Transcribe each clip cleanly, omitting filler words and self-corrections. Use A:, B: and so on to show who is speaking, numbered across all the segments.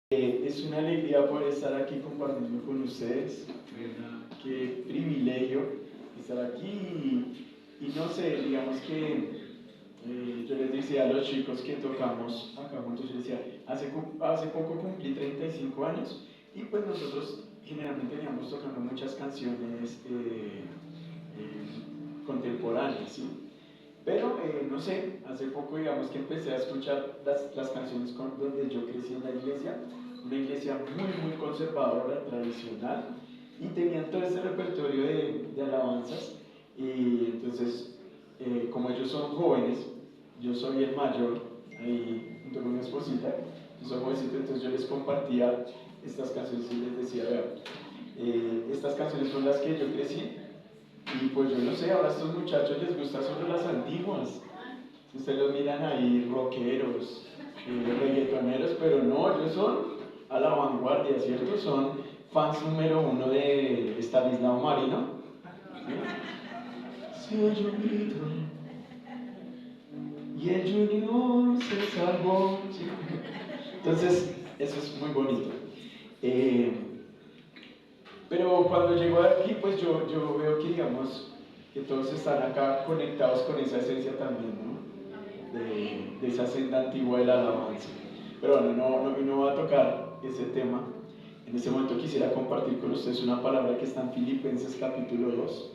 A: Es una alegría poder estar aquí compartiendo con ustedes. Qué privilegio estar aquí y no sé, digamos que yo les decía a los chicos que tocamos acá juntos, yo les decía, hace poco cumplí 35 años y pues nosotros generalmente veníamos tocando muchas canciones contemporáneas, ¿sí? Pero no sé, hace poco digamos que empecé a escuchar las canciones donde yo crecí en la iglesia, una iglesia muy conservadora, tradicional, y tenían todo este repertorio de alabanzas, y entonces como ellos son jóvenes, yo soy el mayor, ahí junto con mi esposita, yo soy jovencito, entonces yo les compartía estas canciones y les decía, vean, estas canciones son las que yo crecí, y pues yo no sé, ahora a estos muchachos les gustan solo las antiguas. Ustedes los miran ahí, rockeros, reggaetoneros, pero no, ellos son a la vanguardia, ¿cierto? Son fans número uno de Estanislao Marino. ¿Sí? Se ha llovido y el Junior se salvó. ¿Sí? Entonces, eso es muy bonito. Pero cuando llego aquí, pues yo veo que, digamos, que todos están acá conectados con esa esencia también, ¿no? De esa senda antigua de la alabanza. Pero bueno, no va a tocar ese tema. En este momento quisiera compartir con ustedes una palabra que está en Filipenses capítulo 2.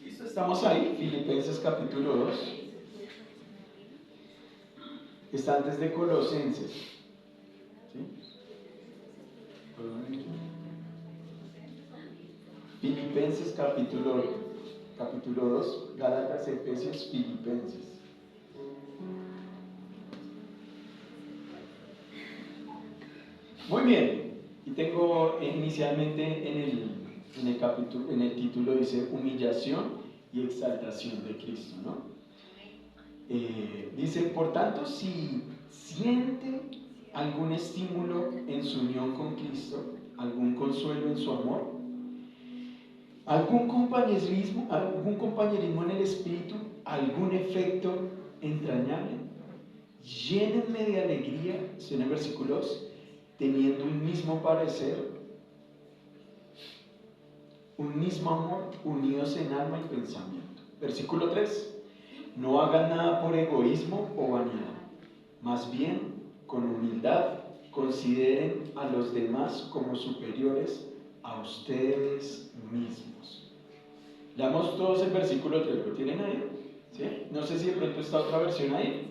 A: ¿Listo? Estamos ahí, Filipenses capítulo 2. Está antes de Colosenses. ¿Sí? Filipenses capítulo 2, Gálatas, Efesios, Filipenses. Muy bien, y tengo inicialmente en el título dice humillación y exaltación de Cristo, ¿no? Dice, por tanto, si siente algún estímulo en su unión con Cristo, algún consuelo en su amor, algún compañerismo en el espíritu, algún efecto entrañable, llénenme de alegría, estoy en el versículo 2, teniendo un mismo parecer, un mismo amor, unidos en alma y pensamiento. Versículo 3, no hagan nada por egoísmo o vanidad, más bien con humildad consideren a los demás como superiores a ustedes mismos. Leamos todos el versículo 3, ¿lo tienen ahí? ¿Sí? No sé si de pronto está otra versión ahí.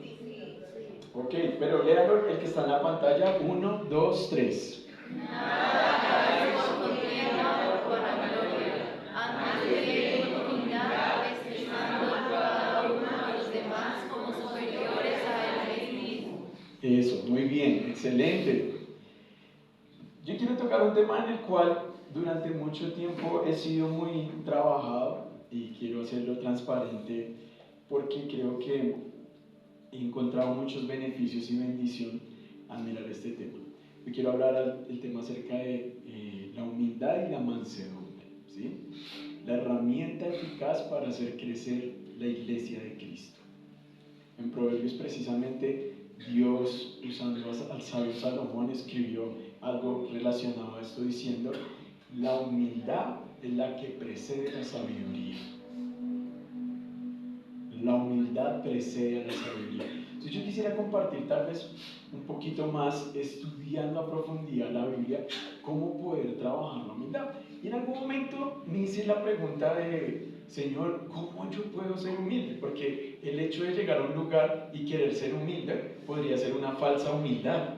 A: Ok, pero léalo el que está en la pantalla. 1, 2, 3. Eso, muy bien, excelente. Yo quiero tocar un tema en el cual durante mucho tiempo he sido muy trabajado y quiero hacerlo transparente porque creo que he encontrado muchos beneficios y bendición al mirar este tema. Yo quiero hablar del tema acerca de la humildad y la mansedumbre, ¿sí? La herramienta eficaz para hacer crecer la iglesia de Cristo. En Proverbios precisamente Dios, usando al sabio Salomón, escribió algo relacionado a esto diciendo, la humildad es la que precede la sabiduría. La humildad precede a la sabiduría. Entonces yo quisiera compartir tal vez un poquito más, estudiando a profundidad la Biblia, cómo poder trabajar la humildad. Y en algún momento me hice la pregunta de, Señor, ¿cómo yo puedo ser humilde? Porque el hecho de llegar a un lugar y querer ser humilde podría ser una falsa humildad.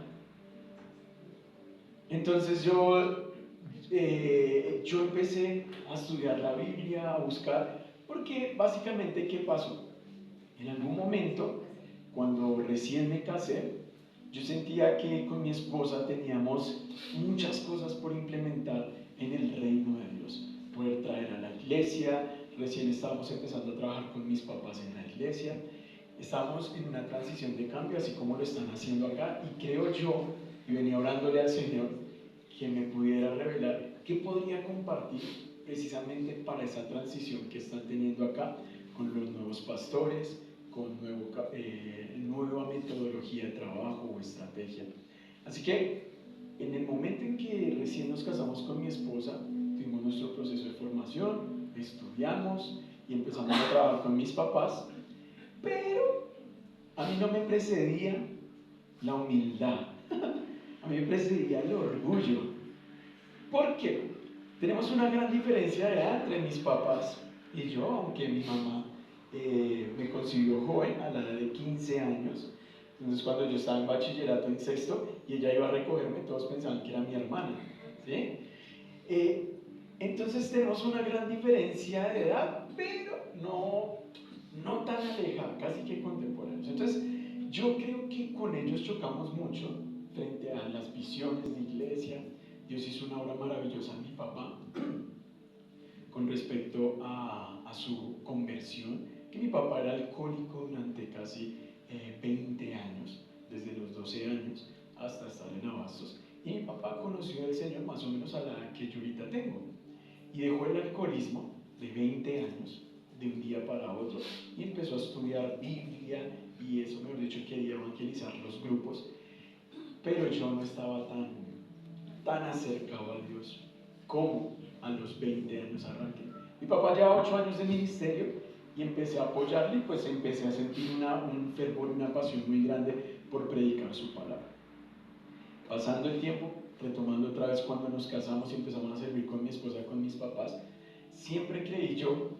A: Entonces yo empecé a estudiar la Biblia, a buscar, porque básicamente, ¿qué pasó? En algún momento, cuando recién me casé, yo sentía que con mi esposa teníamos muchas cosas por implementar en el reino de Dios. Poder traer a la iglesia, recién estábamos empezando a trabajar con mis papás en la iglesia, estamos en una transición de cambio, así como lo están haciendo acá, y creo yo, y venía orándole al Señor, que me pudiera revelar qué podría compartir precisamente para esa transición que están teniendo acá con los nuevos pastores, con nueva metodología de trabajo o estrategia. Así que en el momento en que recién nos casamos con mi esposa, tuvimos nuestro proceso de formación, estudiamos y empezamos a trabajar con mis papás, pero a mí no me precedía la humildad, a mí me precedía el orgullo. ¿Por qué? Tenemos una gran diferencia de edad entre mis papás y yo, aunque mi mamá me concibió joven, a la edad de 15 años. Entonces, cuando yo estaba en bachillerato en sexto y ella iba a recogerme, todos pensaban que era mi hermana, ¿sí? Entonces tenemos una gran diferencia de edad, pero no tan alejada, casi que contemporáneos. Entonces, yo creo que con ellos chocamos mucho frente a las visiones de iglesia. Dios hizo una obra maravillosa en mi papá con respecto a su conversión, que mi papá era alcohólico durante casi 20 años, desde los 12 años hasta estar en Abastos, y mi papá conoció al Señor más o menos a la edad que yo ahorita tengo, y dejó el alcoholismo de 20 años de un día para otro y empezó a estudiar Biblia y eso, mejor dicho, quería evangelizar los grupos, pero yo no estaba tan acercado a Dios como a los 20 años arranqué. Mi papá lleva 8 años de ministerio y empecé a apoyarle y pues empecé a sentir un fervor, una pasión muy grande por predicar su palabra. Pasando el tiempo, retomando otra vez cuando nos casamos y empezamos a servir con mi esposa, con mis papás, siempre creí yo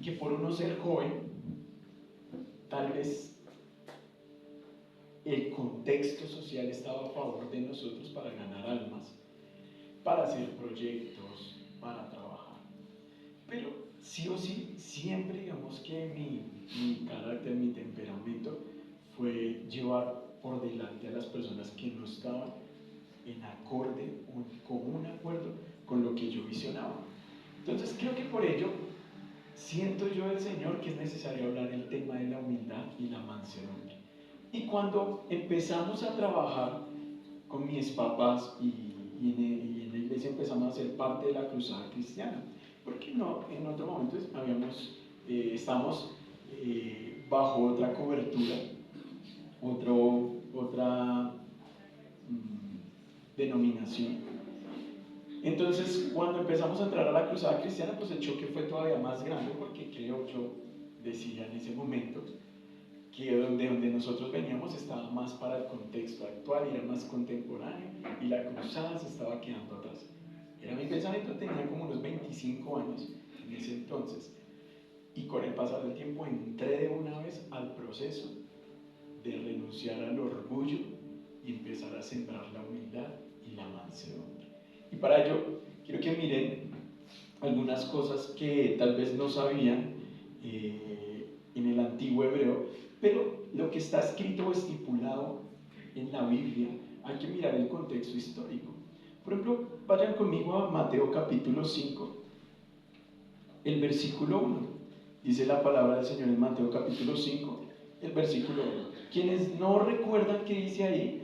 A: que por uno ser joven, tal vez el contexto social estaba a favor de nosotros para ganar almas, para hacer proyectos, para trabajar. Pero sí o sí, siempre digamos que mi carácter, mi temperamento fue llevar por delante a las personas que no estaban en acorde o en común acuerdo con lo que yo visionaba. Entonces creo que por ello siento yo del Señor que es necesario hablar el tema de la humildad y la mansedumbre. Y cuando empezamos a trabajar con mis papás y en la iglesia empezamos a ser parte de la cruzada cristiana, porque no, en otro momento estamos bajo otra cobertura, otra denominación. Entonces, cuando empezamos a entrar a la cruzada cristiana, pues el choque fue todavía más grande, porque creo yo, decía en ese momento, que donde nosotros veníamos estaba más para el contexto actual, era más contemporáneo, y la cruzada se estaba quedando atrás. Era mi pensamiento, tenía como unos 25 años en ese entonces, y con el pasar del tiempo entré de una vez al proceso de renunciar al orgullo y empezar a sembrar la humildad y la mansedumbre. Y para ello, quiero que miren algunas cosas que tal vez no sabían en el antiguo hebreo, pero lo que está escrito o estipulado en la Biblia, hay que mirar el contexto histórico. Por ejemplo, vayan conmigo a Mateo capítulo 5, el versículo 1. Dice la palabra del Señor en Mateo capítulo 5, el versículo 1. Quienes no recuerdan qué dice ahí,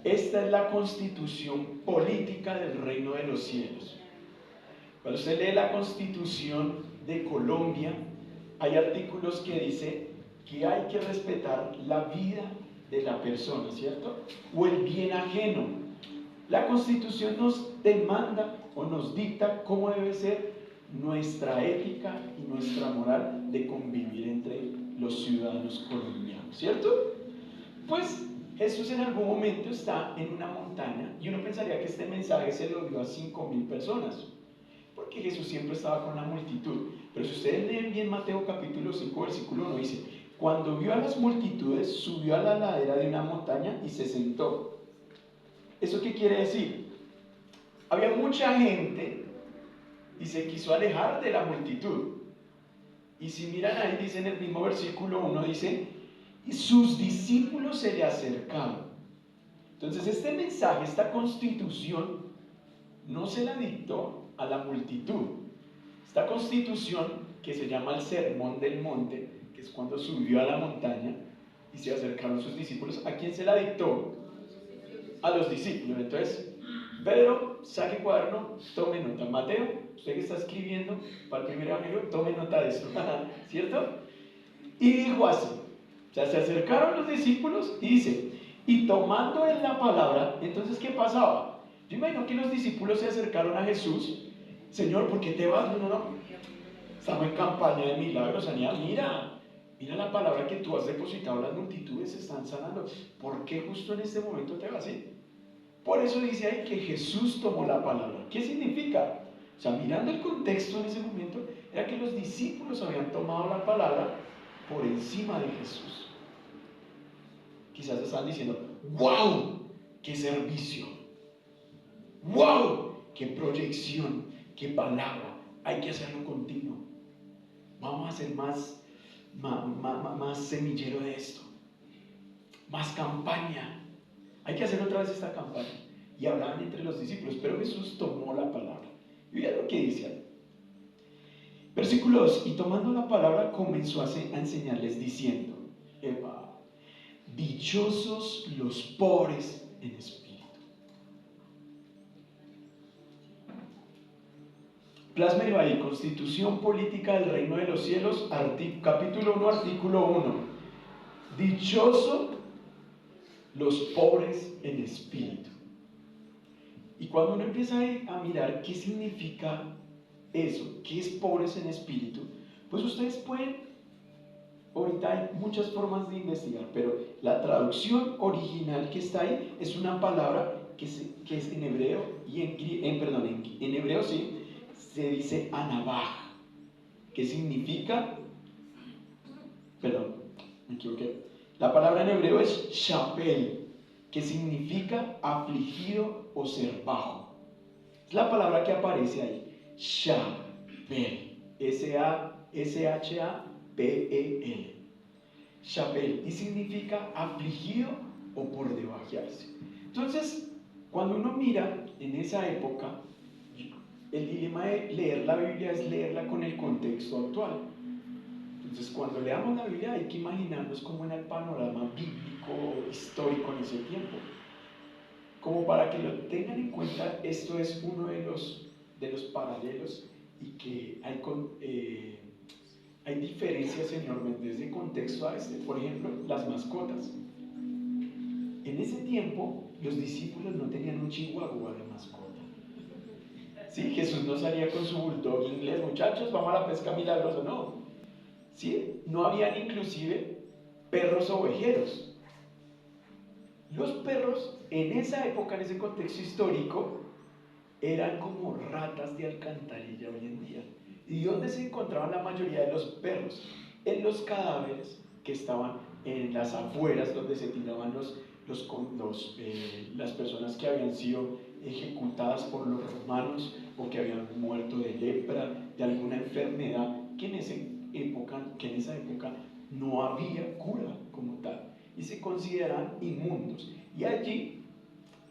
A: esta es la constitución política del reino de los cielos. Cuando usted lee la constitución de Colombia, hay artículos que dice que hay que respetar la vida de la persona, ¿cierto? O el bien ajeno. La constitución nos demanda o nos dicta cómo debe ser nuestra ética y nuestra moral de convivir entre los ciudadanos colombianos, ¿cierto? Pues Jesús en algún momento está en una montaña y uno pensaría que este mensaje se lo dio a 5.000 personas, porque Jesús siempre estaba con la multitud. Pero si ustedes leen bien Mateo capítulo 5, versículo 1, dice: cuando vio a las multitudes, subió a la ladera de una montaña y se sentó. ¿Eso qué quiere decir? Había mucha gente y se quiso alejar de la multitud. Y si miran ahí, dice en el mismo versículo 1, dice: y sus discípulos se le acercaron. Entonces este mensaje, esta constitución, no se la dictó a la multitud. Esta constitución, que se llama el Sermón del Monte, que es cuando subió a la montaña y se acercaron sus discípulos. ¿A quién se la dictó? A los discípulos. Entonces, Pedro, saque cuaderno, tome nota. Mateo, usted que está escribiendo para el primer evangelio, tome nota de esto, ¿cierto? Y dijo así, o sea, se acercaron los discípulos y dice, y tomando en la palabra, entonces, ¿qué pasaba? Yo imagino que los discípulos se acercaron a Jesús. Señor, ¿por qué te vas? No, estamos en campaña de milagros, sanidad. Mira la palabra que tú has depositado, las multitudes se están sanando. ¿Por qué justo en este momento te vas? ¿Sí? Por eso dice ahí que Jesús tomó la palabra. ¿Qué significa? O sea, mirando el contexto en ese momento, era que los discípulos habían tomado la palabra por encima de Jesús. Quizás estaban diciendo, ¡wow! ¡Qué servicio! ¡Wow! ¡Qué proyección! ¡Qué palabra! Hay que hacerlo continuo. Vamos a hacer más semillero de esto. Más campaña. Hay que hacer otra vez esta campaña. Y hablaban entre los discípulos, pero Jesús tomó la palabra. Y vean lo que dice ahí. Versículo 2, y tomando la palabra comenzó a enseñarles diciendo, dichosos los pobres en espíritu. Plasmero ahí, Constitución Política del Reino de los Cielos, capítulo 1, artículo 1. Dichoso los pobres en espíritu. Y cuando uno empieza a mirar qué significa eso, qué es pobres en espíritu, pues ustedes pueden, ahorita hay muchas formas de investigar, pero la traducción original que está ahí es una palabra que es en hebreo, y en hebreo sí, se dice anabaj, que significa, perdón, me equivoqué, la palabra en hebreo es shapel, que significa afligido o ser bajo. Es la palabra que aparece ahí, shapel, S-H-A-P-E-L, shapel, y significa afligido o por debajearse. Entonces, cuando uno mira en esa época, el dilema de leer la Biblia es leerla con el contexto actual. Entonces, cuando leamos la Biblia hay que imaginarnos cómo era el panorama bíblico, histórico en ese tiempo. Como para que lo tengan en cuenta, esto es uno de los paralelos y que hay diferencias enormes desde contexto a este. Por ejemplo, las mascotas. En ese tiempo, los discípulos no tenían un chihuahua de mascota. ¿Sí? Jesús no salía con su bulldog inglés, muchachos, vamos a la pesca milagrosa, no. ¿Sí? No habían inclusive perros ovejeros. Los perros en esa época, en ese contexto histórico, eran como ratas de alcantarilla hoy en día. ¿Y dónde se encontraban la mayoría de los perros? En los cadáveres que estaban en las afueras, donde se tiraban las personas que habían sido ejecutadas por los romanos o que habían muerto de lepra, de alguna enfermedad que en esa época no había cura como tal y se consideran inmundos, y allí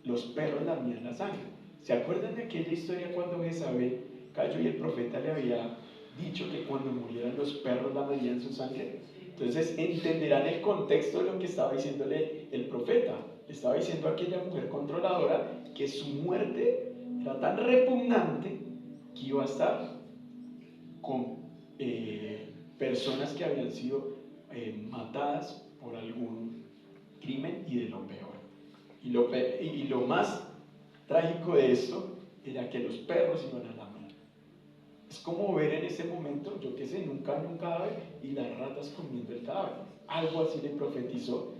A: los perros lamían la sangre. ¿Se acuerdan de aquella historia cuando Jezabel cayó y el profeta le había dicho que cuando murieran los perros lamarían su sangre? Entonces entenderán el contexto de lo que estaba diciéndole el profeta. Le estaba diciendo a aquella mujer controladora que su muerte era tan repugnante que iba a estar con personas que habían sido matadas por algún crimen y de lo peor. Y lo más trágico de esto era que los perros iban a lamar. Es como ver en ese momento, yo qué sé, en un cadáver y las ratas comiendo el cadáver. Algo así le profetizó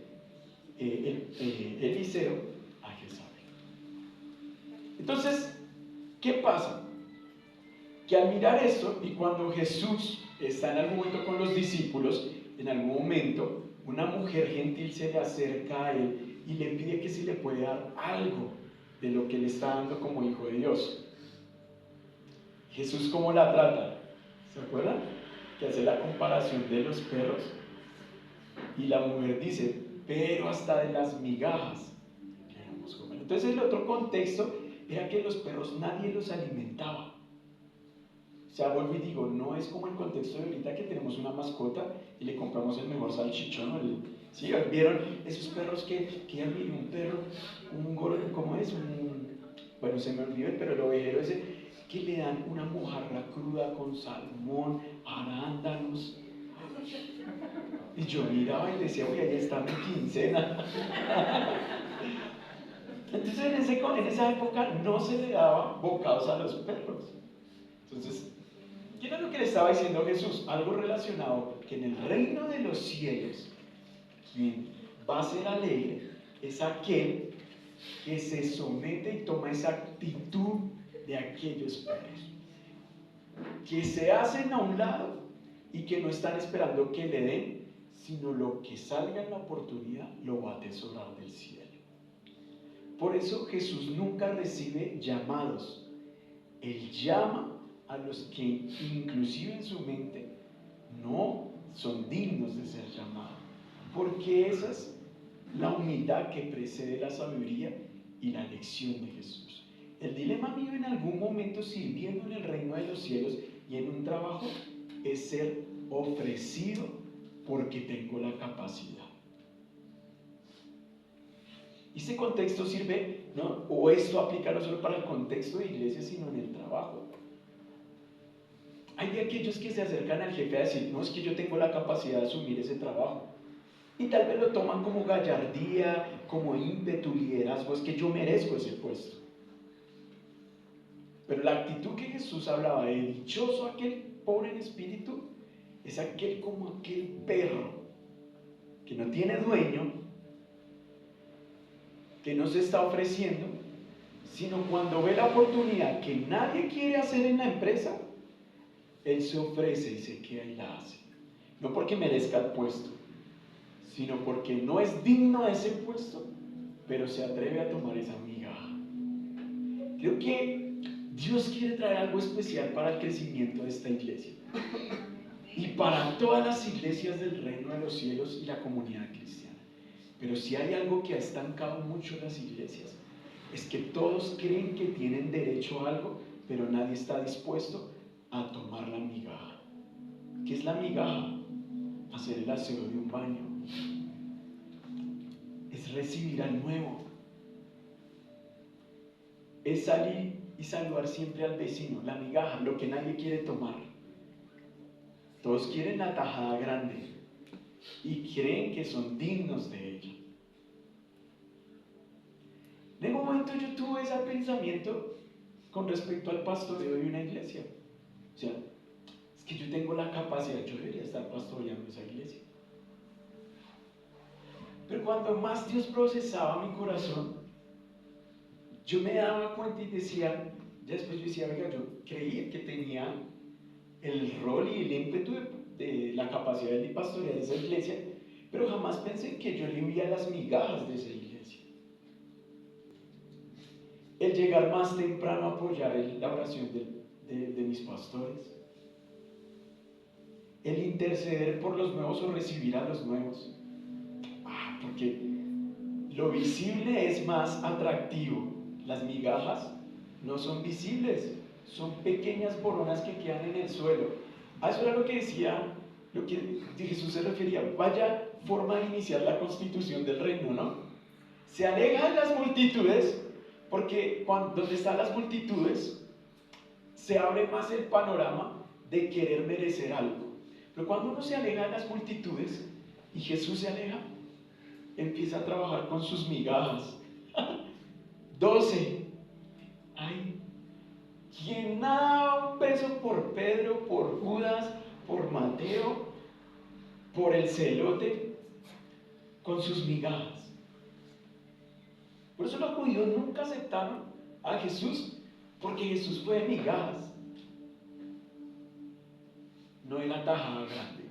A: Eliseo a Jezabel. Entonces, ¿qué pasa? Que al mirar esto, y cuando Jesús está en algún momento con los discípulos, en algún momento una mujer gentil se le acerca a él y le pide que si le puede dar algo de lo que le está dando como hijo de Dios. Jesús, ¿cómo la trata? ¿Se acuerdan? Que hace la comparación de los perros, y la mujer dice, pero hasta de las migajas queremos comer. Entonces el otro contexto era que los perros nadie los alimentaba. O sea, vuelvo y digo, no es como el contexto de ahorita que tenemos una mascota y le compramos el mejor salchichón. ¿Sí? ¿Vieron esos perros que ya miren, un perro, un gordo, ¿cómo es? Bueno, se me olvidó, pero el ovejero ese, que le dan una mojarra cruda con salmón, arándanos. Y yo miraba y decía, oye, ahí está mi quincena. Entonces en esa época no se le daba bocados a los perros. Entonces, ¿qué era lo que le estaba diciendo Jesús? Algo relacionado, que en el reino de los cielos, quien va a ser alegre es aquel que se somete y toma esa actitud de aquellos perros, que se hacen a un lado y que no están esperando que le den, sino lo que salga en la oportunidad lo va a atesorar del cielo. Por eso Jesús nunca recibe llamados. Él llama a los que inclusive en su mente no son dignos de ser llamados, porque esa es la humildad que precede la sabiduría y la elección de Jesús. El dilema mío en algún momento sirviendo en el reino de los cielos y en un trabajo es ser ofrecido porque tengo la capacidad. Y ese contexto sirve, ¿no? O esto aplica no solo para el contexto de iglesia, sino en el trabajo. Hay de aquellos que se acercan al jefe a decir, no, es que yo tengo la capacidad de asumir ese trabajo. Y tal vez lo toman como gallardía, como ímpetu, liderazgo, es que yo merezco ese puesto. Pero la actitud que Jesús hablaba de dichoso aquel pobre en espíritu, es aquel como aquel perro que no tiene dueño, que no se está ofreciendo, sino cuando ve la oportunidad que nadie quiere hacer en la empresa, él se ofrece y se queda y la hace. No porque merezca el puesto, sino porque no es digno de ese puesto, pero se atreve a tomar esa migaja. Creo que Dios quiere traer algo especial para el crecimiento de esta iglesia y para todas las iglesias del reino de los cielos y la comunidad cristiana. Pero si hay algo que ha estancado mucho las iglesias, es que todos creen que tienen derecho a algo, pero nadie está dispuesto a tomar la migaja. ¿Qué es la migaja? Hacer el aseo de un baño. Es recibir al nuevo. Es salir y saludar siempre al vecino. La migaja, lo que nadie quiere tomar. Todos quieren la tajada grande y creen que son dignos de ella. En un momento yo tuve ese pensamiento con respecto al pastoreo de una iglesia. O sea, es que yo tengo la capacidad, yo debería estar pastoreando esa iglesia. Pero cuando más Dios procesaba mi corazón, yo me daba cuenta y decía, ya después yo decía, oiga, yo creía que tenía el rol y el ímpetu de la capacidad de pastorear esa iglesia, pero jamás pensé que yo le huía las migajas de esa iglesia. El llegar más temprano a apoyar la oración de mis pastores, el interceder por los nuevos o recibir a los nuevos, porque lo visible es más atractivo, las migajas no son visibles, son pequeñas boronas que quedan en el suelo. A eso era lo que decía, lo que Jesús se refería, vaya forma de iniciar la constitución del reino, ¿no? Se aleja de las multitudes, porque donde están las multitudes, se abre más el panorama de querer merecer algo. Pero cuando uno se aleja de las multitudes, y Jesús se aleja, empieza a trabajar con sus migajas. 12. Ay, ¿quién da un peso por Pedro, por Judas, por Mateo, por el celote, con sus migajas? Por eso los judíos nunca aceptaron a Jesús, porque Jesús fue de migajas, no de la tajada grande.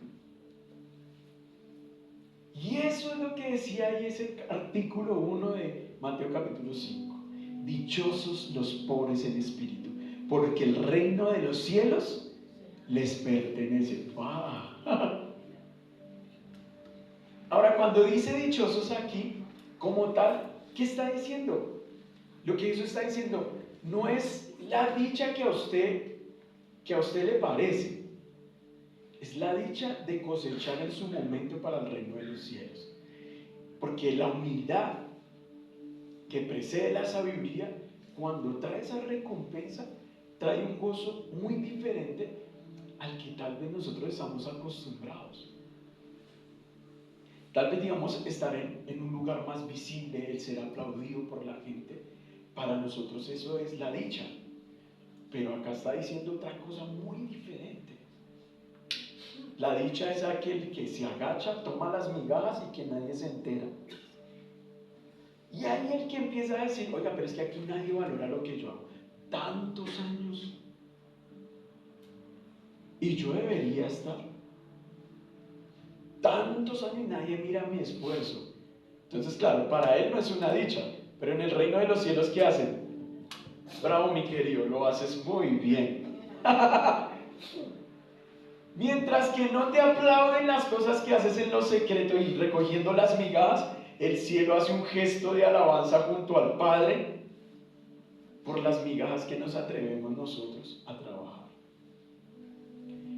A: Y eso es lo que decía ahí ese artículo 1 de Mateo capítulo 5. Dichosos los pobres en espíritu, porque el reino de los cielos les pertenece. ¡Wow! Ahora, cuando dice dichosos aquí, como tal, ¿qué está diciendo? Lo que Jesús está diciendo no es la dicha que a usted que a usted le parece. Es la dicha de cosechar en su momento para el reino de los cielos. Porque la humildad que precede la sabiduría, cuando trae esa recompensa, trae un gozo muy diferente al que tal vez nosotros estamos acostumbrados. Tal vez, digamos, estar en un lugar más visible, el ser aplaudido por la gente, para nosotros eso es la dicha. Pero acá está diciendo otra cosa muy diferente. La dicha es aquel que se agacha, toma las migajas y que nadie se entera. Y ahí el que empieza a decir, oiga, pero es que aquí nadie valora lo que yo hago. Tantos años. Y yo debería estar. Tantos años y nadie mira mi esfuerzo. Entonces, claro, para él no es una dicha. Pero en el reino de los cielos, ¿qué hacen? Bravo, mi querido, lo haces muy bien. Mientras que no te aplauden las cosas que haces en lo secreto y recogiendo las migajas, el cielo hace un gesto de alabanza junto al Padre por las migajas que nos atrevemos nosotros a trabajar.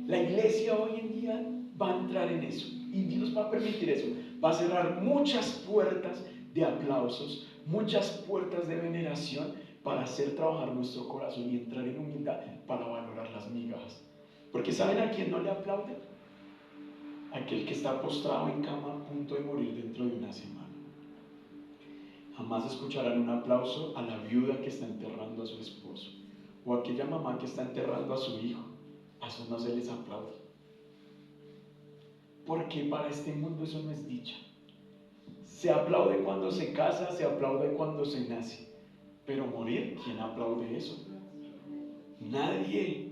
A: La iglesia hoy en día va a entrar en eso y Dios va a permitir eso. Va a cerrar muchas puertas de aplausos, muchas puertas de veneración para hacer trabajar nuestro corazón y entrar en humildad para valorar las migajas. Porque ¿saben a quién no le aplaude? Aquel que está postrado en cama a punto de morir dentro de una semana. Jamás escucharán un aplauso a la viuda que está enterrando a su esposo o a aquella mamá que está enterrando a su hijo. A eso no se les aplaude. Porque para este mundo eso no es dicha. Se aplaude cuando se casa, se aplaude cuando se nace. Pero morir, ¿quién aplaude eso? Nadie.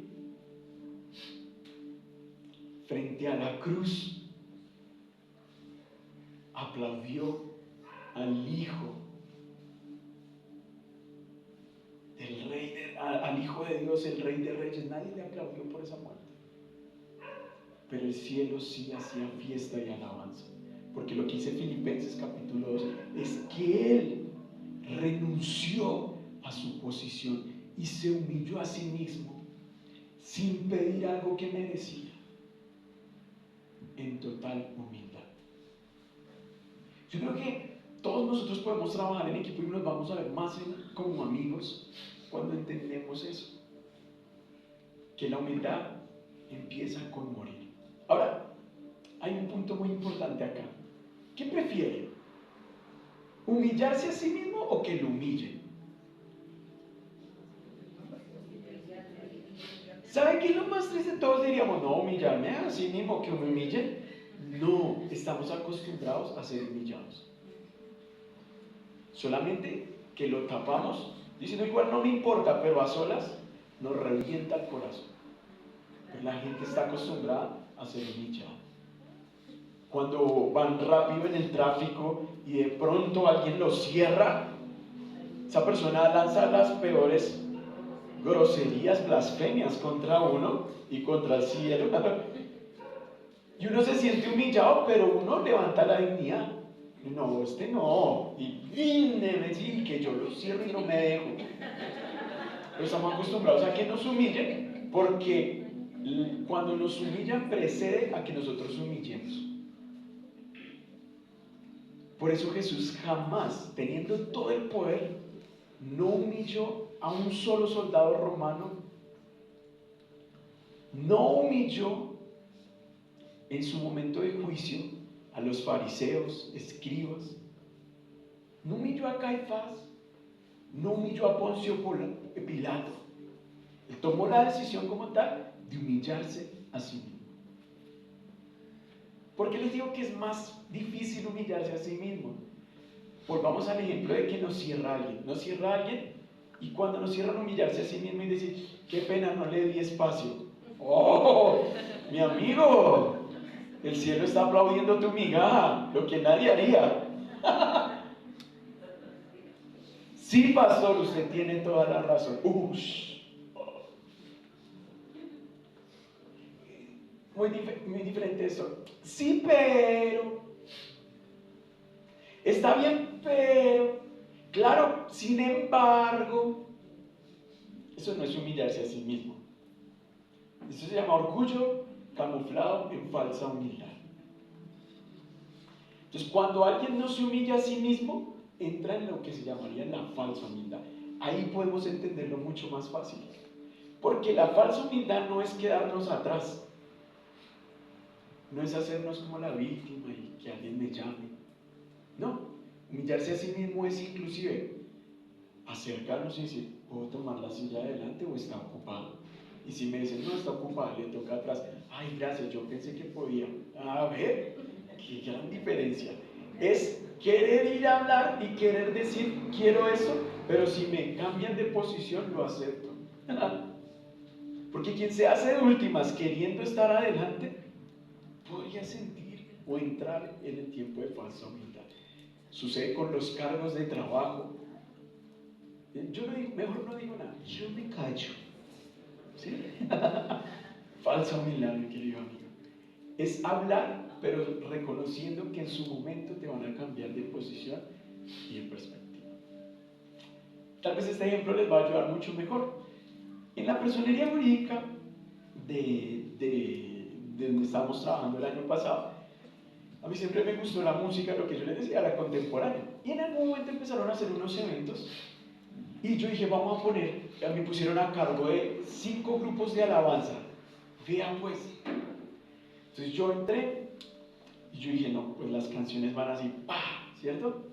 A: Frente a la cruz, aplaudió al Hijo del Rey, al Hijo de Dios, el Rey de Reyes. Nadie le aplaudió por esa muerte. Pero el cielo sí hacía fiesta y alabanza. Porque lo que dice Filipenses capítulo 2 es que Él renunció a su posición y se humilló a sí mismo sin pedir algo que merecía, en total humildad. Yo creo que todos nosotros podemos trabajar en equipo y nos vamos a ver más como amigos cuando entendemos eso, que la humildad empieza con morir. Ahora, hay un punto muy importante acá. ¿Qué prefiere? ¿Humillarse a sí mismo o que lo humillen? ¿Sabe qué es lo más triste? Todos diríamos, no, humillarme a sí mismo, que me humillen. No, estamos acostumbrados a ser humillados. Solamente que lo tapamos, diciendo igual no me importa, pero a solas nos revienta el corazón. Pero la gente está acostumbrada a ser humillada. Cuando van rápido en el tráfico y de pronto alguien los cierra, esa persona lanza las peores groserías, blasfemias contra uno y contra el cielo. Y uno se siente humillado, pero uno levanta la dignidad. No, este no. Y vine a decir que yo lo cierro y no me dejo. Pero estamos acostumbrados a que nos humillen, porque cuando nos humillan precede a que nosotros humillemos. Por eso Jesús jamás, teniendo todo el poder, no humilló a un solo soldado romano, no humilló en su momento de juicio a los fariseos, escribas, no humilló a Caifás, no humilló a Poncio Pilato. Él tomó la decisión como tal de humillarse a sí mismo. ¿Por qué les digo que es más difícil humillarse a sí mismo? Volvamos al ejemplo de que nos cierra alguien. Nos cierra alguien y cuando nos cierran, humillarse a sí mismo y decir, qué pena, no le di espacio. ¡Oh, mi amigo! El cielo está aplaudiendo tu migaja, lo que nadie haría. Sí, pastor, usted tiene toda la razón. Muy diferente eso. Sí, pero. Está bien, pero. Claro, sin embargo. Eso no es humillarse a sí mismo. Esto se llama orgullo camuflado en falsa humildad. Entonces, cuando alguien no se humilla a sí mismo, entra en lo que se llamaría la falsa humildad. Ahí podemos entenderlo mucho más fácil. Porque la falsa humildad no es quedarnos atrás. No es hacernos como la víctima y que alguien me llame. No, humillarse a sí mismo es inclusive acercarnos y decir, ¿puedo tomar la silla adelante o está ocupado? Y si me dicen, no, está ocupado, le toca atrás. Ay, gracias, yo pensé que podía. A ver, qué gran diferencia. Es querer ir a hablar y querer decir, quiero eso, pero si me cambian de posición, lo acepto. Porque quien se hace de últimas queriendo estar adelante, podría sentir o entrar en el tiempo de falsa humildad. Sucede con los cargos de trabajo. Yo no digo, mejor no digo nada, yo me callo. ¿Sí? Falsa humildad, mi querido amigo. Es hablar, pero reconociendo que en su momento te van a cambiar de posición y de perspectiva. Tal vez este ejemplo les va a ayudar mucho mejor. En la personería jurídica de donde estábamos trabajando el año pasado, a mí siempre me gustó la música, lo que yo les decía, la contemporánea. Y en algún momento empezaron a hacer unos eventos y yo dije, vamos a poner, me pusieron a cargo de 5 grupos de alabanza. Vean pues. Entonces yo entré y yo dije, no, pues las canciones van así, ¡pah! ¿Cierto?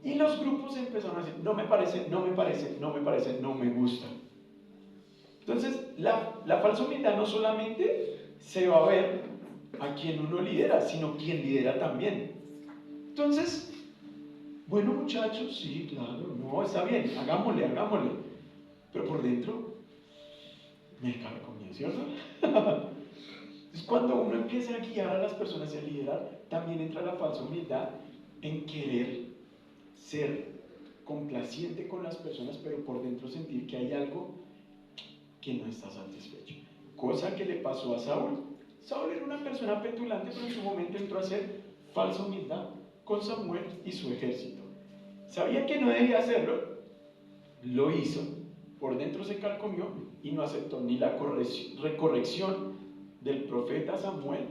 A: Y los grupos empezaron a decir, no me parece, no me parece, no me parece, no me gusta. Entonces, la falsa humildad no solamente se va a ver a quien uno lidera, sino quien lidera también. Entonces, bueno muchachos, sí, claro, no, está bien, hagámosle. Pero por dentro, me carcomía, ¿cierto? Entonces, cuando uno empieza a guiar a las personas y a liderar, también entra la falsa humildad en querer ser complaciente con las personas, pero por dentro sentir que hay algo que no está satisfecho. Cosa que le pasó a Saúl. Saúl era una persona petulante, pero en su momento entró a ser falsa humildad con Samuel y su ejército. Sabía que no debía hacerlo, lo hizo, por dentro se carcomió y no aceptó ni la corrección del profeta Samuel,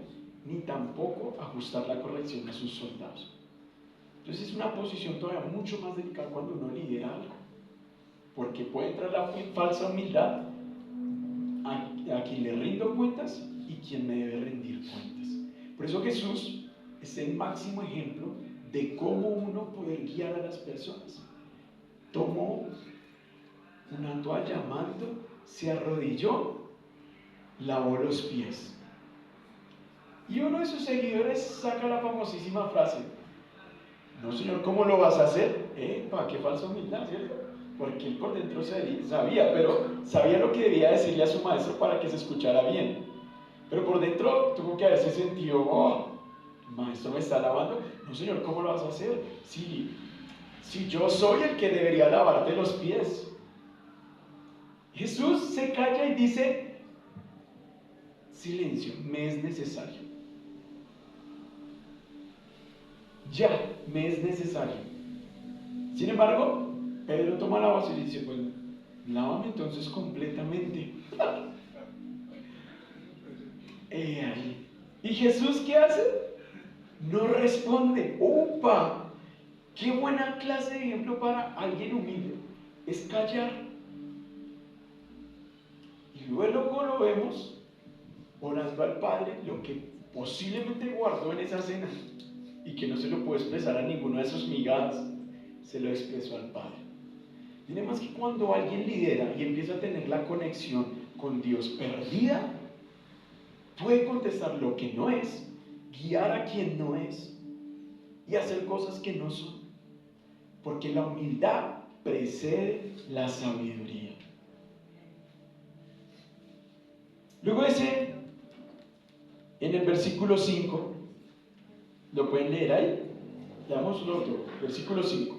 A: ni tampoco ajustar la corrección a sus soldados. Entonces es una posición todavía mucho más delicada cuando uno lidera algo, porque puede entrar la falsa humildad a quien le rindo cuentas y quien me debe rendir cuentas. Por eso Jesús es el máximo ejemplo de cómo uno puede guiar a las personas. Tomó una toalla, manto, se arrodilló, lavó los pies. Y uno de sus seguidores saca la famosísima frase, no señor, ¿cómo lo vas a hacer? ¿Para qué falsa humildad, cierto? Porque él por dentro sabía, pero sabía lo que debía decirle a su maestro para que se escuchara bien. Pero por dentro tuvo que haberse sentido, oh, el maestro me está lavando. No señor, ¿cómo lo vas a hacer? Si yo soy el que debería lavarte los pies. Jesús se calla y dice, silencio, me es necesario. Ya, me es necesario. Sin embargo, Pedro toma la voz y dice, pues, lávame entonces completamente. Ahí. ¿Y Jesús qué hace? No responde. ¡Opa! ¡Qué buena clase de ejemplo para alguien humilde! Es callar. Y luego lo vemos orando al Padre lo que posiblemente guardó en esa cena y que no se lo pudo expresar a ninguno de sus migajas, se lo expresó al Padre. Tiene más que cuando alguien lidera y empieza a tener la conexión con Dios perdida, puede contestar lo que no es, guiar a quien no es y hacer cosas que no son. Porque la humildad precede la sabiduría. Luego dice, en el versículo 5, ¿lo pueden leer ahí? Leamos lo otro, versículo 5.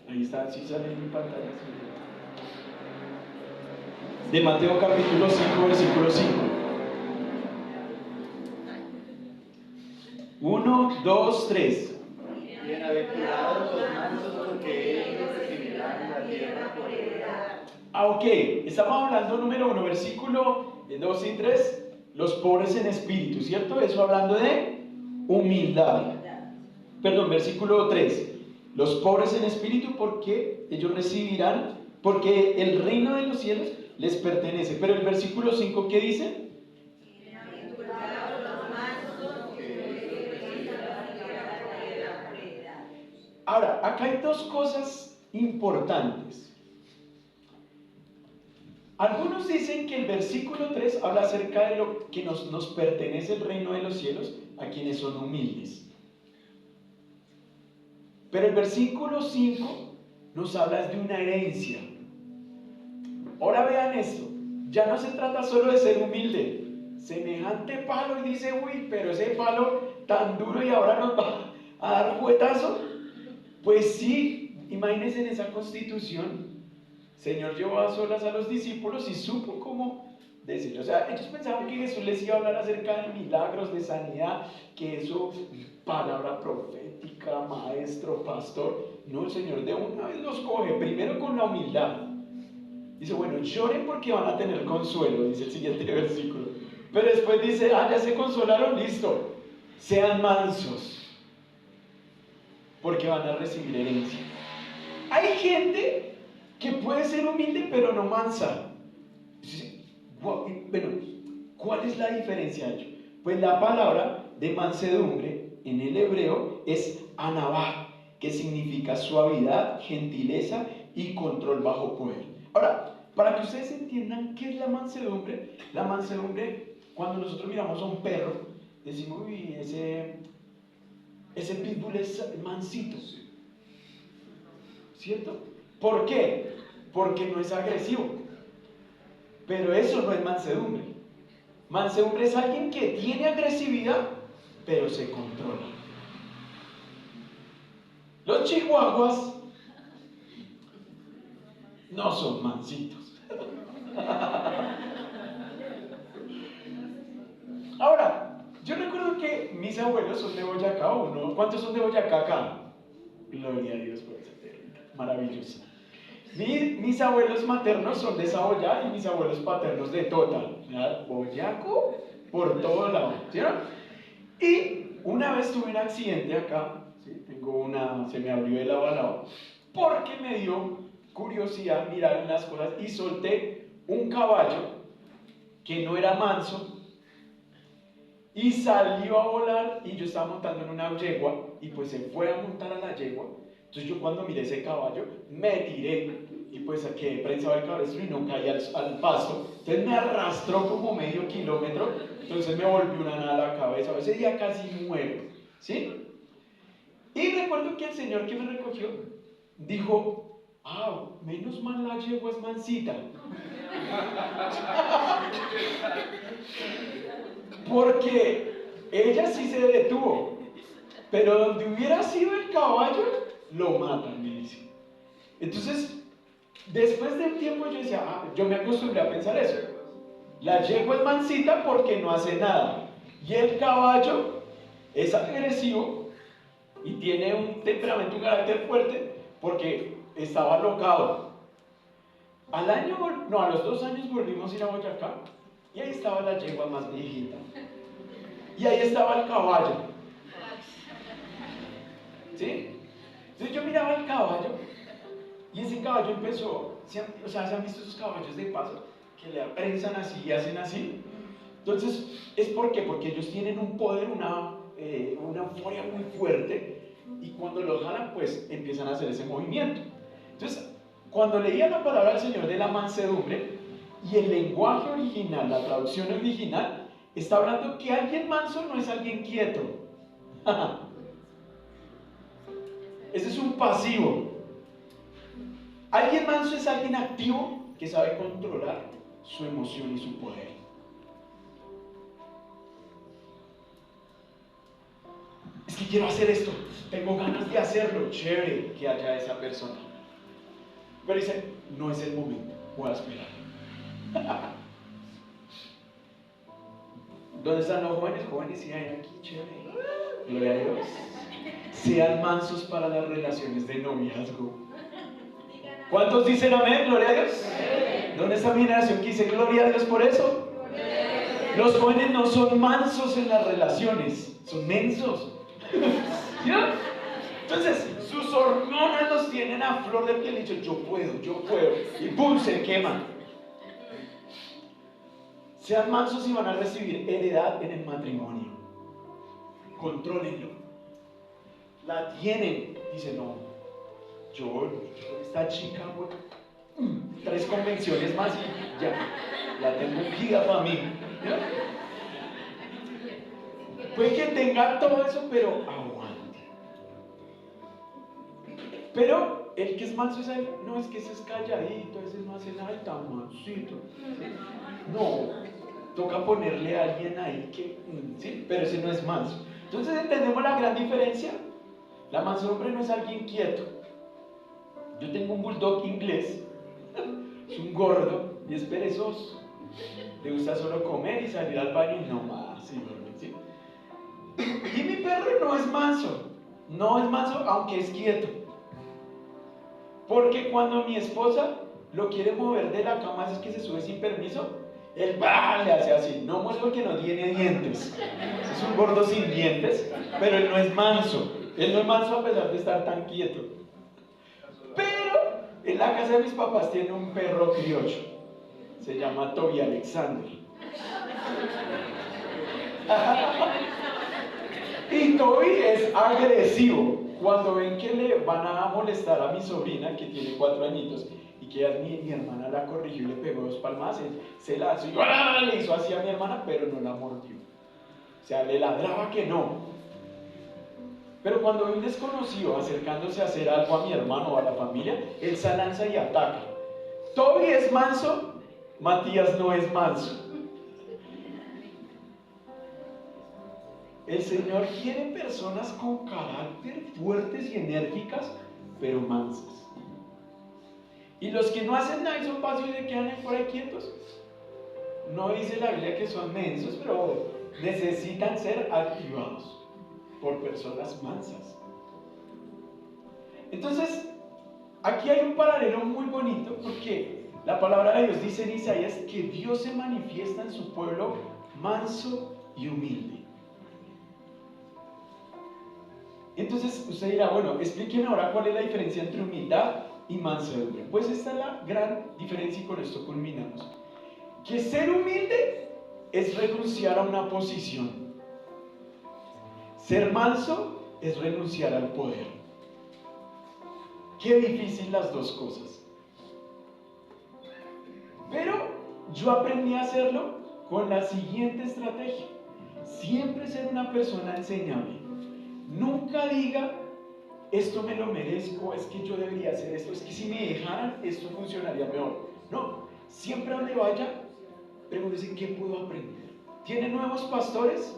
A: Ahí está, sí sale en mi pantalla. De Mateo capítulo 5, versículo 5. 1, 2, 3.
B: Bienaventurados los mansos, porque ellos recibirán la tierra por heredad.
A: Ok, estamos hablando número 1, versículo 2 y 3, los pobres en espíritu, ¿cierto? Eso hablando de humildad. Perdón, versículo 3, los pobres en espíritu porque ellos recibirán, porque el reino de los cielos les pertenece. Pero el versículo 5, ¿qué dice? Ahora, acá hay dos cosas importantes. Algunos dicen que el versículo 3 habla acerca de lo que nos pertenece el reino de los cielos a quienes son humildes. Pero el versículo 5 nos habla de una herencia. Ahora vean esto, ya no se trata solo de ser humilde. Semejante palo y dice, uy, pero ese palo tan duro y ahora nos va a dar fuetazo. Pues sí, imagínense en esa constitución, Señor llevó a solas a los discípulos y supo cómo decirlo. O sea, ellos pensaban que Jesús les iba a hablar acerca de milagros, de sanidad, que eso, palabra profética, maestro, pastor. No, el Señor de una vez los coge, primero con la humildad. Dice, bueno, lloren porque van a tener consuelo, dice el siguiente versículo. Pero después dice, ya se consolaron, listo, sean mansos, porque van a recibir herencia. Hay gente que puede ser humilde pero no mansa. Bueno, ¿cuál es la diferencia? Pues la palabra de mansedumbre en el hebreo es anabá, que significa suavidad, gentileza y control bajo poder. Ahora, para que ustedes entiendan qué es la mansedumbre, cuando nosotros miramos a un perro, decimos, uy, ese pitbull es mansito, ¿cierto? ¿Por qué? Porque no es agresivo. Pero eso no es mansedumbre. Mansedumbre es alguien que tiene agresividad, pero se controla. Los chihuahuas no son mansitos. Ahora, yo recuerdo que mis abuelos son de Boyacá, ¿cuántos son de Boyacá acá? Gloria a Dios por esa tierra, maravillosa. Mis abuelos maternos son de Saboyá y mis abuelos paternos de Tota. Boyaco por todo lado, ¿sí? Y una vez tuve un accidente acá, ¿sí? Se me abrió de lado a lado, porque me dio curiosidad mirar unas cosas y solté un caballo que no era manso y salió a volar y yo estaba montando en una yegua y pues se fue a montar a la yegua. Entonces yo cuando miré ese caballo me tiré y pues quedé prensado el cabestro y no caí al pasto. Entonces me arrastró como medio kilómetro, entonces me volvió una nada a la cabeza. Ese día casi muero, ¿sí? Y recuerdo que el señor que me recogió dijo, menos mal la yegua es mansita. Porque ella sí se detuvo, pero donde hubiera sido el caballo, lo matan, me dice. Entonces, después del tiempo yo decía, yo me acostumbré a pensar eso. La yegua es mansita porque no hace nada. Y el caballo es agresivo y tiene un temperamento, un carácter fuerte porque estaba alocado. A los 2 años volvimos a ir a Boyacá y ahí estaba la yegua más viejita. Y ahí estaba el caballo. ¿Sí? Entonces yo miraba el caballo y ese caballo empezó, ¿se han visto esos caballos de paso? Que le aprensan así y hacen así. Entonces, ¿es por qué? Porque ellos tienen un poder, una euforia muy fuerte y cuando los jalan, pues empiezan a hacer ese movimiento. Entonces, cuando leía la palabra del Señor de la mansedumbre y el lenguaje original, la traducción original, está hablando que alguien manso no es alguien quieto. Ese es un pasivo. Alguien manso es alguien activo que sabe controlar su emoción y su poder. Es que quiero hacer esto, tengo ganas de hacerlo, chévere que haya esa persona. Pero dice, no es el momento, voy a esperar. ¿Dónde están los jóvenes? Jóvenes, sí hay aquí, chévere. Gloria a Dios. Sean mansos para las relaciones de noviazgo. ¿Cuántos dicen amén? Gloria a Dios. ¿Dónde está mi generación que dice gloria a Dios por eso? Los jóvenes no son mansos en las relaciones, son mensos. ¿Ya? Entonces, sus hormonas los tienen a flor de piel y dicen, yo puedo, y ¡pum! Se queman. Sean mansos y van a recibir heredad en el matrimonio. Contrólenlo. La tienen. Dice, no, yo esta chica, bueno, 3 convenciones más y ya, la tengo ungida para mí. ¿Ya? Puede que tenga todo eso, pero aguante. Pero el que es manso es ahí, no, es que ese es calladito, ese no hace nada y tan mansito. No, toca ponerle a alguien ahí que, sí, pero ese no es manso. Entonces entendemos la gran diferencia. La mansedumbre no es alguien quieto. Yo tengo un bulldog inglés, es un gordo y es perezoso. Le gusta solo comer y salir al baño y no más, ¿sí? Y mi perro no es manso, aunque es quieto. Porque cuando mi esposa lo quiere mover de la cama, es que se sube sin permiso, él le hace así. No muestra porque no tiene dientes. Es un gordo sin dientes, pero él no es manso. Él no es manso a pesar de estar tan quieto. Pero en la casa de mis papás tiene un perro criollo. Se llama Toby Alexander. Y Toby es agresivo. Cuando ven que le van a molestar a mi sobrina, que tiene 4 añitos, y que mi hermana la corrigió y le pegó 2 palmadas, se la le hizo así a mi hermana, pero no la mordió. O sea, le ladraba que no. Pero cuando ve un desconocido acercándose a hacer algo a mi hermano o a la familia, él se lanza y ataca. Toby es manso, Matías no es manso. El Señor quiere personas con carácter fuertes y enérgicas, pero mansas. Y los que no hacen nada y son pasivos y se quedan por ahí quietos, no dice la Biblia que son mensos, pero necesitan ser activados por personas mansas. Entonces, aquí hay un paralelo muy bonito porque la palabra de Dios dice en Isaías que Dios se manifiesta en su pueblo manso y humilde. Entonces usted dirá, bueno, explíqueme ahora cuál es la diferencia entre humildad y mansedumbre. Pues esta es la gran diferencia y con esto culminamos. Que ser humilde es renunciar a una posición. Ser manso es renunciar al poder. Qué difícil las dos cosas. Pero yo aprendí a hacerlo con la siguiente estrategia. Siempre ser una persona enseñable. Nunca diga, esto me lo merezco, es que yo debería hacer esto, es que si me dejaran, esto funcionaría mejor. No, siempre donde vaya, pregúntese qué puedo aprender. ¿Tiene nuevos pastores?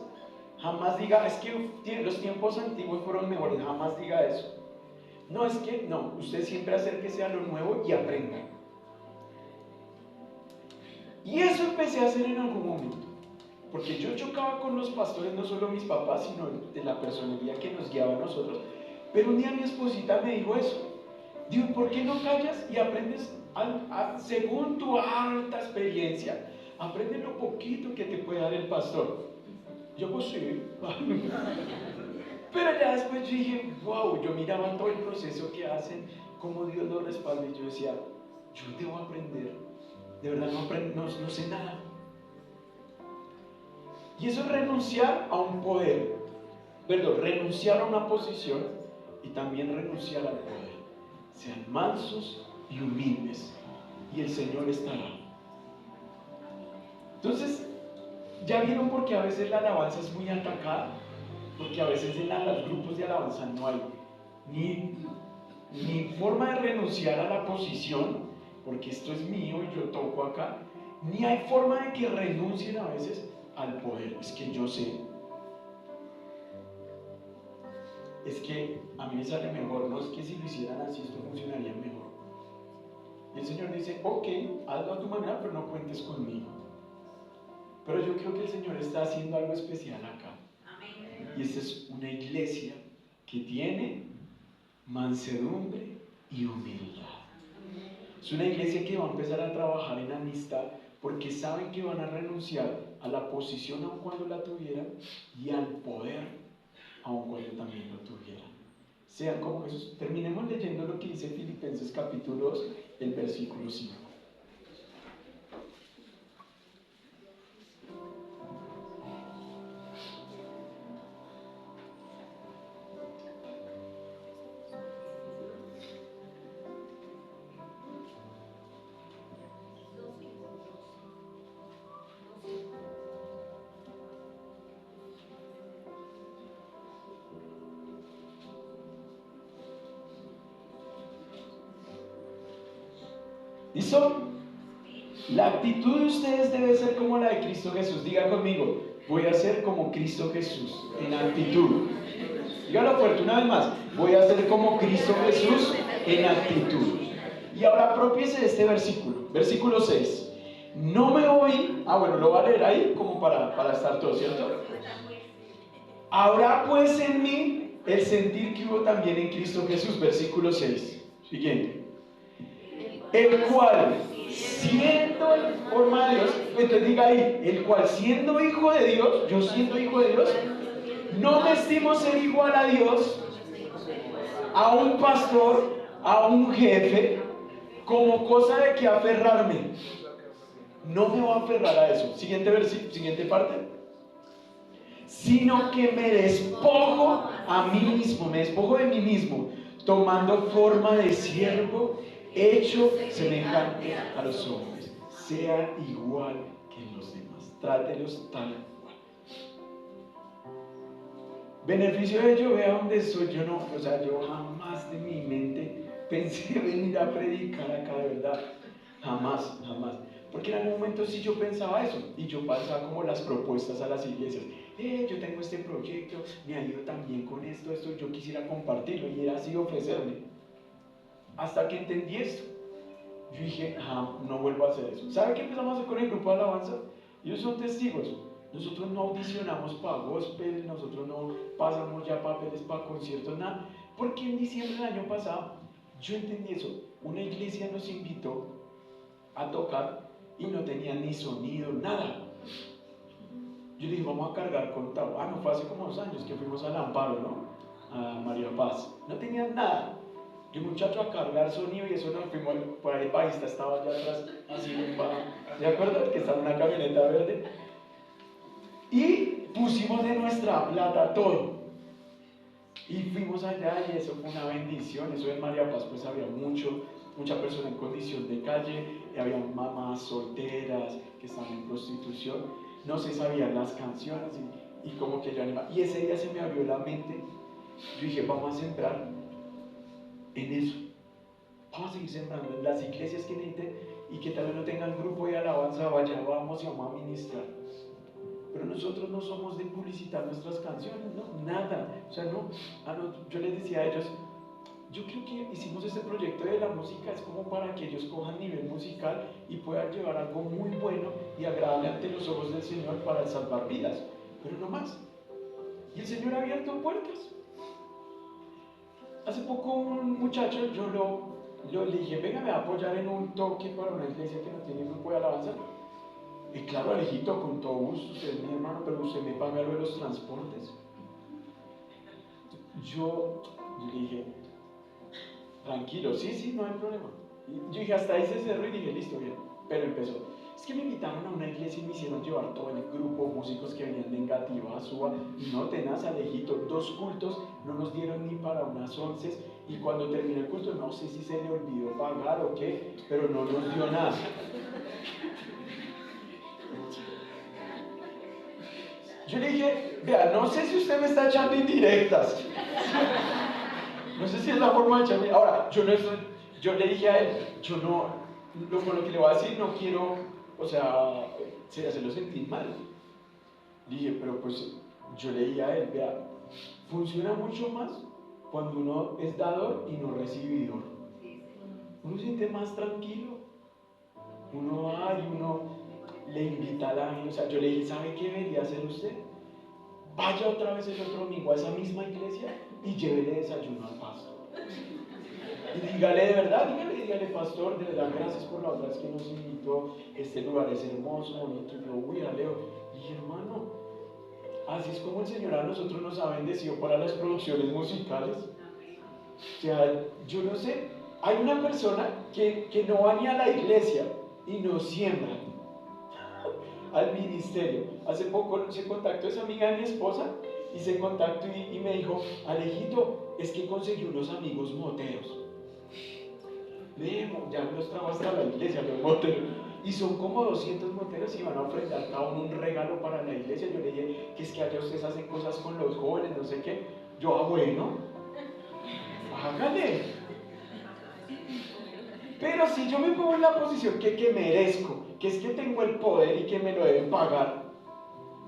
A: Jamás diga, es que los tiempos antiguos fueron mejores, jamás diga eso. No, es que no, usted siempre acérquese a lo nuevo y aprenda. Y eso empecé a hacer en algún momento. Porque yo chocaba con los pastores, no solo mis papás, sino de la personalidad que nos guiaba a nosotros. Pero un día mi esposita me dijo eso. Digo, ¿por qué no callas y aprendes según tu alta experiencia? Aprende lo poquito que te puede dar el pastor. Yo pues sí. Pero ya después yo dije, wow, yo miraba todo el proceso que hacen, cómo Dios los respalda y yo decía, yo debo aprender. De verdad no sé nada. Y eso es renunciar a un poder, renunciar a una posición y también renunciar al poder. Sean mansos y humildes y el Señor estará. Entonces, ya vieron por qué a veces la alabanza es muy atacada, porque a veces en los grupos de alabanza no hay ni forma de renunciar a la posición, porque esto es mío y yo toco acá, ni hay forma de que renuncien a veces al poder. Es que yo sé, es que a mí me sale mejor, no es que si lo hicieran así esto funcionaría mejor. Y el Señor dice, ok, hazlo a tu manera, pero no cuentes conmigo. Pero yo creo que el Señor está haciendo algo especial acá. Y esta es una iglesia que tiene mansedumbre y humildad. Es una iglesia que va a empezar a trabajar en amistad porque saben que van a renunciar a la posición aun cuando la tuvieran y al poder aun cuando también lo tuvieran. Sean como Jesús. Terminemos leyendo lo que dice Filipenses capítulo 2, el versículo 5. ¿Listo? La actitud de ustedes debe ser como la de Cristo Jesús. Diga conmigo, voy a ser como Cristo Jesús en actitud. Dígalo fuerte una vez más, voy a ser como Cristo Jesús en actitud. Y ahora apropiese de este versículo, versículo 6. No me voy, bueno, lo va a leer ahí como para estar todo, ¿cierto? Habrá pues en mí el sentir que hubo también en Cristo Jesús, versículo 6. Siguiente. El cual, siendo en forma de Dios, entonces diga ahí, el cual siendo hijo de Dios, yo siendo hijo de Dios, no me estimo ser igual a Dios, a un pastor, a un jefe, como cosa de que aferrarme. No me voy a aferrar a eso. Siguiente versículo, siguiente parte. Sino que me despojo a mí mismo, me despojo de mí mismo, tomando forma de siervo, hecho semejante a los hombres. Sea igual que los demás. Trátelos tal cual. Beneficio de ello, vea dónde estoy. Yo jamás de mi mente pensé venir a predicar acá, de verdad. Jamás. Porque en algún momento sí yo pensaba eso. Y yo pasaba como las propuestas a las iglesias. Yo tengo este proyecto, me ha ido también con esto, yo quisiera compartirlo. Y era así ofrecerme. Hasta que entendí esto. Yo dije, no vuelvo a hacer eso. ¿Sabe qué empezamos a hacer con el grupo de alabanza? Ellos son testigos. Nosotros no audicionamos para gospel, nosotros no pasamos ya papeles para conciertos, nada. Porque en diciembre del año pasado yo entendí eso. Una iglesia nos invitó a tocar y no tenía ni sonido, nada. Yo le dije, vamos a cargar con tabú. No fue hace como 2 años que fuimos al Amparo, ¿no? A María Paz. No tenían nada. Y un muchacho a cargar sonido y eso nos fuimos por ahí, el bajista estaba allá atrás, así, ¿de acuerdo? Que estaba en una camioneta verde. Y pusimos de nuestra plata todo. Y fuimos allá y eso fue una bendición. Eso en María Paz pues había mucha persona en condición de calle, había mamás solteras que estaban en prostitución, no se sabían las canciones y como que yo animaba. Y ese día se me abrió la mente. Yo dije, vamos a sembrar en eso. Vamos a seguir sembrando en las iglesias que necesiten y que tal vez no tengan grupo de alabanza, vamos y vamos a ministrar. Pero nosotros no somos de publicitar nuestras canciones, no, nada. O sea, yo les decía a ellos, yo creo que hicimos este proyecto de la música es como para que ellos cojan nivel musical y puedan llevar algo muy bueno y agradable ante los ojos del Señor para salvar vidas, pero no más. Y el Señor ha abierto puertas. Hace poco un muchacho, yo le dije, venga, me va a apoyar en un toque para una iglesia que no tiene grupo de alabanza. Y claro, Alejito, con todo gusto, usted es mi hermano, pero usted me paga lo de los transportes. Yo le dije, tranquilo, sí, no hay problema. Y yo dije, hasta ahí se cerró y dije, listo, bien. Pero empezó. Es que me invitaron a una iglesia y me hicieron llevar todo el grupo, músicos que venían de Engativá, Suba, y no tenaz, Alejito, 2 cultos, no nos dieron ni para unas 11, y cuando terminó el culto, no sé si se le olvidó pagar o qué, pero no nos dio nada. Yo le dije, vea, no sé si usted me está echando indirectas. No sé si es la forma de echarme. Ahora, yo le dije a él, con lo que le voy a decir, no quiero, o sea, hacerlo sentir mal. Le dije, pero pues, yo le dije a él, vea, funciona mucho más cuando uno es dador y no recibidor. Uno se siente más tranquilo. Uno va y uno le invita a la gente. O sea, yo le dije, ¿sabe qué debería hacer usted? Vaya otra vez el otro domingo a esa misma iglesia y llévele desayuno al pastor. Y dígale de verdad, dígale, pastor, de verdad, gracias por la otra vez que nos invitó. Este lugar es hermoso, bonito. Y yo, Leo, Y hermano, así es como el Señor a nosotros nos ha bendecido para las producciones musicales. O sea, yo no sé, hay una persona que no va ni a la iglesia y no siembra al ministerio. Hace poco se contactó esa amiga de mi esposa y se contactó y me dijo, Alejito, es que conseguí unos amigos moteros. Ya los trajo hasta la iglesia, los moteros. Y son como 200 moteros y van a ofrendar cada uno un regalo para la iglesia. Yo le dije que es que allá ustedes hacen cosas con los jóvenes, no sé qué. Yo, bueno, hágale. Pero si yo me pongo en la posición que merezco, que es que tengo el poder y que me lo deben pagar,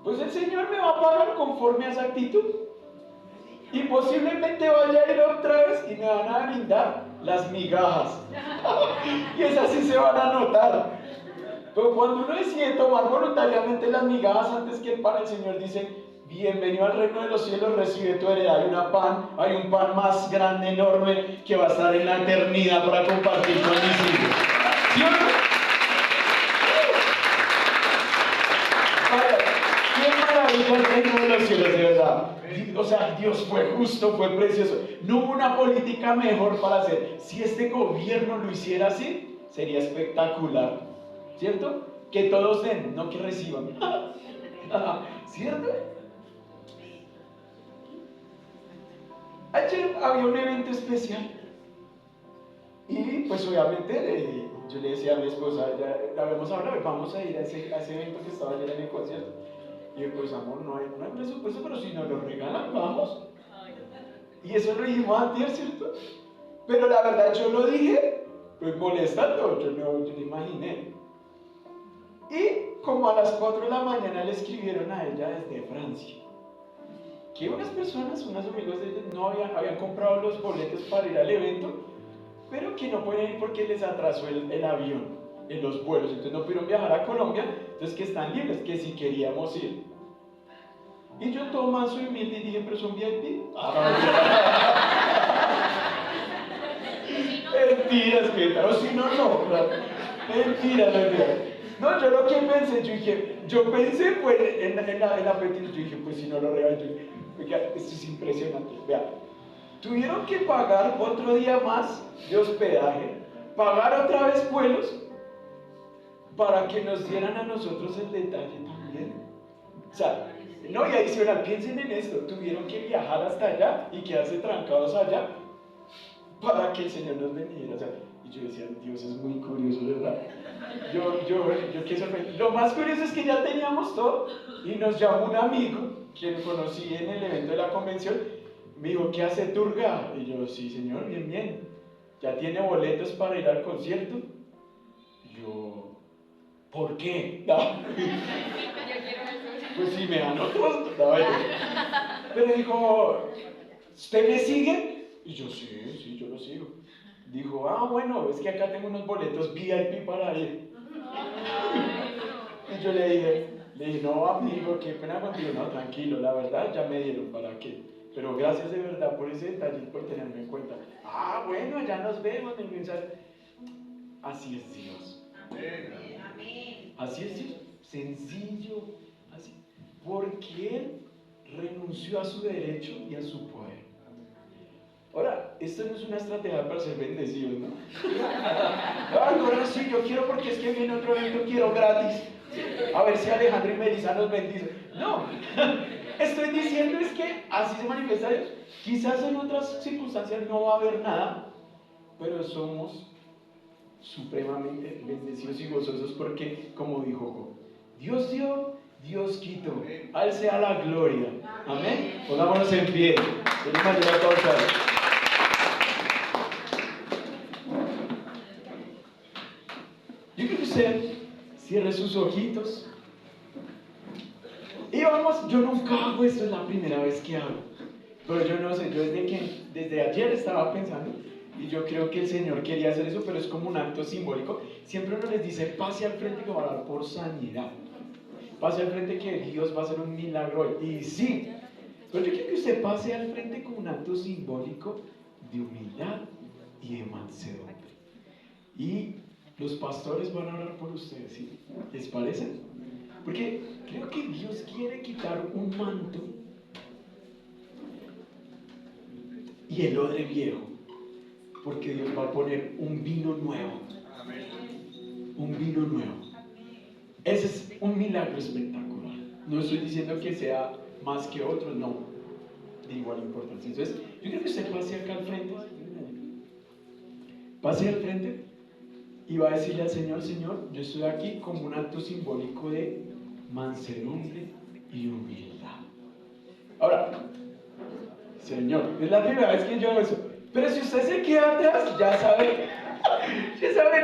A: pues el Señor me va a pagar conforme a esa actitud. Y posiblemente vaya a ir otra vez y me van a brindar las migajas. Y esas sí se van a notar. Pero cuando uno decide tomar voluntariamente las migajas antes que para el Señor dice, bienvenido al reino de los cielos, recibe tu heredad. Hay un pan más grande, enorme, que va a estar en la eternidad para compartir con mis hijos. ¿Sí o no? ¡Qué maravilla el reino de los cielos, de verdad! O sea, Dios fue justo, fue precioso. No hubo una política mejor para hacer. Si este gobierno lo hiciera así, sería espectacular. ¿Cierto? Que todos den, no que reciban. ¿Cierto? Ayer había un evento especial. Y pues obviamente yo le decía a mi esposa, ya habíamos hablado, vamos a ir a ese evento que estaba ayer en el concierto. Y yo, pues amor, no hay presupuesto, pero si nos lo regalan, vamos. Y eso lo dijimos antes, ¿cierto? Pero la verdad yo lo dije, pues molestando, yo no imaginé. Y como a las 4 de la mañana le escribieron a ella desde Francia, que unas personas, unos amigos de ella, no habían comprado los boletos para ir al evento, pero que no pueden ir porque les atrasó el avión en los vuelos, entonces no pudieron viajar a Colombia, entonces que están libres, que si queríamos ir. Y yo todo manso y humilde dije, pero son VIP. Mentiras, que tal, o si no, mentiras. No, yo lo que pensé, yo pensé pues en la petición, yo dije, pues si no lo regalan, oiga, esto es impresionante, vea, tuvieron que pagar otro día más de hospedaje, pagar otra vez vuelos, para que nos dieran a nosotros el detalle también. O sea, no, y adicional, piensen en esto, tuvieron que viajar hasta allá y quedarse trancados allá para que el Señor nos bendiera. O sea, y yo decía, Dios es muy curioso, ¿verdad? Yo qué sorprendente. Lo más curioso es que ya teníamos todo y nos llamó un amigo que lo conocí en el evento de la convención. Me dijo, ¿qué hace Turga? Y yo, sí, señor, bien, bien. ¿Ya tiene boletos para ir al concierto? Y yo, ¿por qué? No. Pues si me dan otros, no, pero dijo, ¿usted me sigue? Y yo, sí, yo lo sigo. Dijo, bueno, es que acá tengo unos boletos VIP para ir. Y yo le dije, no, amigo, qué pena contigo. No, tranquilo, la verdad ya me dieron, ¿para qué? Pero gracias de verdad por ese detalle y por tenerme en cuenta. Bueno, ya nos vemos, mi mensaje. Así es Dios. Así es Dios, sencillo, así. Porque Él renunció a su derecho y a su poder. Ahora, esto no es una estrategia para ser bendecidos, ¿no? Ahora sí, yo quiero porque es que viene otro evento, quiero gratis. A ver si Alejandro y Melissa nos bendicen. No, estoy diciendo es que así se manifiesta Dios. Quizás en otras circunstancias no va a haber nada, pero somos supremamente bendecidos y gozosos porque, como dijo Job, Dios dio, Dios quitó, a Él sea la gloria. Amén. Pongámonos en pie. Yo creo que usted cierre sus ojitos y vamos. Yo nunca hago esto, es la primera vez que hago, pero yo no sé, yo desde ayer estaba pensando. Y yo creo que el Señor quería hacer eso, pero es como un acto simbólico. Siempre uno les dice, pase al frente que va a orar por sanidad. Pase al frente que Dios va a hacer un milagro hoy. Y sí, pero yo quiero que usted pase al frente con un acto simbólico de humildad y de mansedumbre. Y los pastores van a orar por ustedes, ¿sí? ¿Les parece? Porque creo que Dios quiere quitar un manto y el odre viejo, porque Dios va a poner un vino nuevo. Un vino nuevo. Ese es un milagro espectacular. No estoy diciendo que sea más que otros, no, de igual importancia. Entonces, yo creo que usted pase acá al frente, pase al frente y va a decirle al Señor: Señor, yo estoy aquí como un acto simbólico de mansedumbre y humildad. Ahora, Señor, es la primera vez que yo hago eso, pero si usted se queda atrás, ya sabe lo que